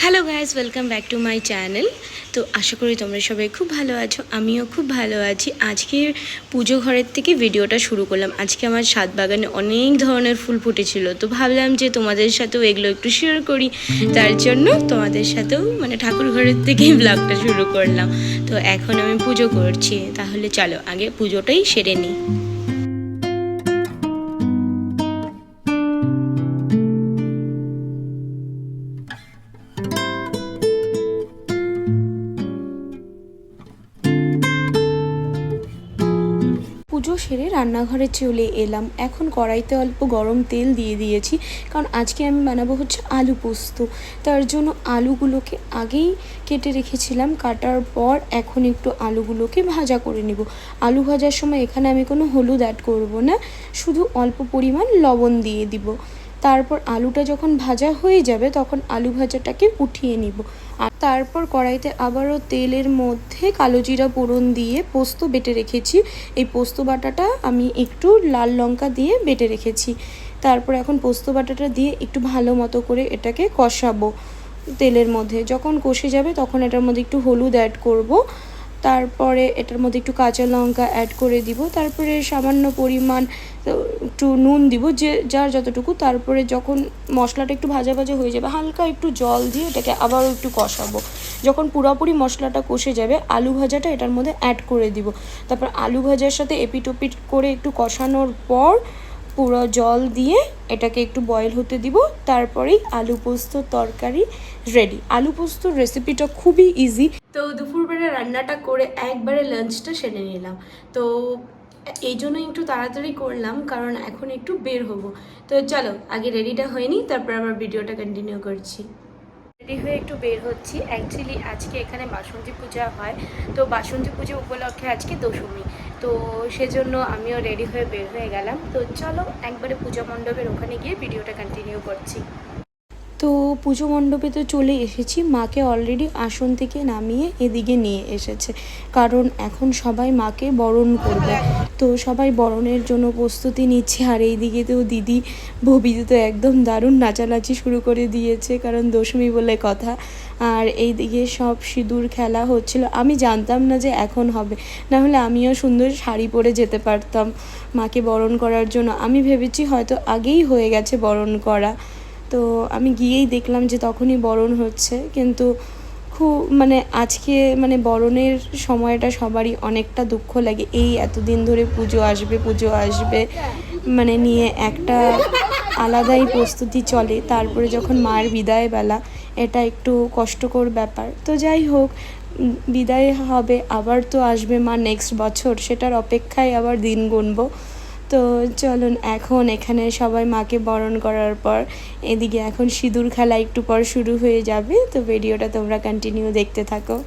Hello guys, welcome back to my channel. তো আশা করি তোমরা সবাই খুব ভালো আছো, আমিও খুব ভালো আছি। আজকে পুজো ঘরের থেকে ভিডিওটা শুরু করলাম। আজকে আমার ছাদ বাগানে অনেক ধরনের ফুল ফুটেছিল, তো ভাবলাম যে তোমাদের সাথেও এগুলো একটু শেয়ার করি। তার জন্য তোমাদের সাথেও ঠাকুর ঘরের থেকেই ব্লগটা শুরু করলাম। তো এখন আমি পুজো করছি, তাহলে চলো আগে পুজোটাই সেরে নিই। পুজো সেরে রান্নাঘরে চলে এলাম। এখন কড়াইতে অল্প গরম তেল দিয়ে দিয়েছি, কারণ আজকে আমি বানাবো হচ্ছে আলু পোস্ত। তার জন্য আলুগুলোকে আগেই কেটে রেখেছিলাম, কাটার পর এখন একটু আলুগুলোকে ভাজা করে নেব। আলু ভাজার সময় এখানে আমি কোনো হলুদ অ্যাড করব না, শুধু অল্প পরিমাণ লবণ দিয়ে দিব। তারপর আলুটা যখন ভাজা হয়ে যাবে তখন আলু ভাজাটাকে উঠিয়ে নিব। আর তারপর কড়াইতে আবারও তেলের মধ্যে কালো জিরা ফোড়ন দিয়ে পোস্ত বেটে রেখেছি। এই পোস্ত বাটাটা আমি একটু লাল লঙ্কা দিয়ে বেটে রেখেছি। তারপর এখন পোস্ত বাটাটা দিয়ে একটু ভালো মতো করে এটাকে কষাবো তেলের মধ্যে। যখন কষে যাবে তখন এটার মধ্যে একটু হলুদ অ্যাড করব, তারপরে এটার মধ্যে একটু কাঁচা লঙ্কা অ্যাড করে দিব, তারপরে সামান্য পরিমাণ একটু নুন দিব, যে যার যতটুকু। তারপরে যখন মশলাটা একটু ভাজা ভাজা হয়ে যাবে হালকা একটু জল দিয়ে এটাকে আবারও একটু কষাবো। যখন পুরোপুরি মশলাটা কষে যাবে আলু ভাজাটা এটার মধ্যে অ্যাড করে দিব। তারপর আলু ভাজার সাথে এপিট ওপিট করে একটু কষানোর পর পুরো জল দিয়ে এটাকে একটু বয়েল হতে দিব। তারপরেই আলু পোস্তর তরকারি রেডি। আলু পোস্তর রেসিপিটা খুবই ইজি। তো দুপুরবেলা রান্নাটা করে একবারে লাঞ্চটা সেরে নিলাম। তো এই জন্য একটু তাড়াতাড়ি করলাম, কারণ এখন একটু বের হব। তো চলো আগে রেডিটা হয়ে নিই, তারপর আবার ভিডিওটা কন্টিনিউ করছি। রেডি হয়ে একটু বের হচ্ছি। অ্যাকচুয়ালি আজকে এখানে বাসন্তী পূজা হয়, তো বাসন্তী পুজো উপলক্ষে আজকে দশমী। তো সেজন্য আমিও রেডি হয়ে বের হয়ে গেলাম। তো চলো একবারে পূজা মণ্ডপের ওখানে গিয়ে ভিডিওটা কন্টিনিউ করছি। তো পুজো মণ্ডপে তো চলে এসেছি, মাকে অলরেডি আসন থেকে নামিয়ে এদিকে নিয়ে এসেছে, কারণ এখন সবাই মাকে বরণ করবে। তো সবাই বরণের জন্য প্রস্তুতি নিচ্ছে। আর এইদিকে তো দিদি ববিদি তো একদম দারুণ নাচানাচি শুরু করে দিয়েছে, কারণ দশমী বলে কথা। আর এইদিকে সব সিঁদুর খেলা হচ্ছিল। আমি জানতাম না যে এখন হবে, না হলে আমিও সুন্দর শাড়ি পরে যেতে পারতাম মাকে বরণ করার জন্য। আমি ভেবেছি হয়তো আগেই হয়ে গেছে বরণ করা, তো আমি গিয়েই দেখলাম যে তখনই বরণ হচ্ছে। কিন্তু খুব আজকে বরণের সময়টা সবারই অনেকটা দুঃখ লাগে। এই এতদিন ধরে পুজো আসবে নিয়ে একটা আলাদাই প্রস্তুতি চলে। তারপরে যখন মায়ের বিদায় বেলা, এটা একটু কষ্টকর ব্যাপার। তো যাই হোক, বিদায় হবে, আবার তো আসবে মা নেক্সট বছর, সেটার অপেক্ষায় আবার দিন গুনবো। তো চলুন এখন এখানে সবাই মাকে বরণ করার পর এদিকে এখন সিঁদুর খেলা একটু পর শুরু হয়ে যাবে। তো ভিডিওটা তোমরা কন্টিনিউ দেখতে থাকো।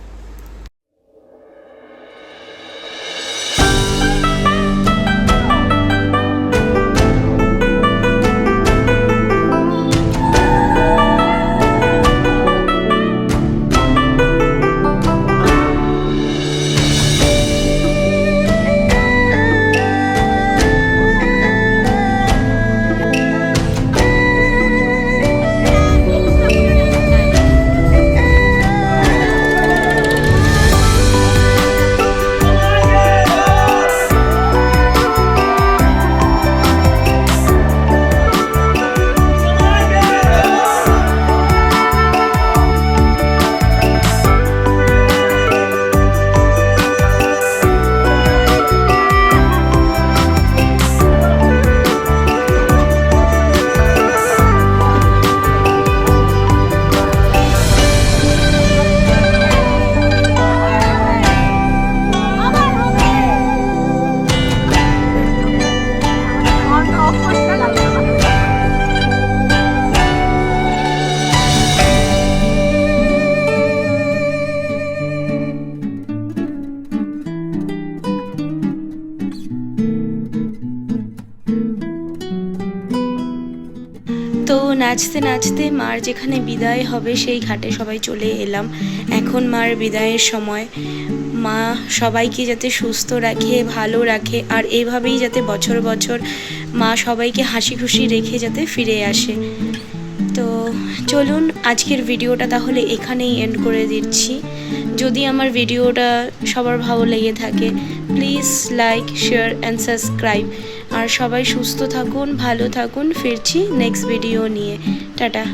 তো নাচতে নাচতে মার যেখানে বিদায় হবে সেই ঘাটে সবাই চলে এলাম। এখন মার বিদায়ের সময়। মা সবাইকে যাতে সুস্থ রাখে, ভালো রাখে, আর এইভাবেই যাতে বছর বছর মা সবাইকে হাসি খুশি রেখে যাতে ফিরে আসে। তো চলুন আজকের ভিডিওটা তাহলে এখানেই এন্ড করে দিচ্ছি। যদি আমার ভিডিওটা সবার ভালো লেগে থাকে please like share and subscribe. আর সবাই সুস্থ থাকুন, ভালো থাকুন। ফিরছি নেক্সট ভিডিও নিয়ে। টাটা।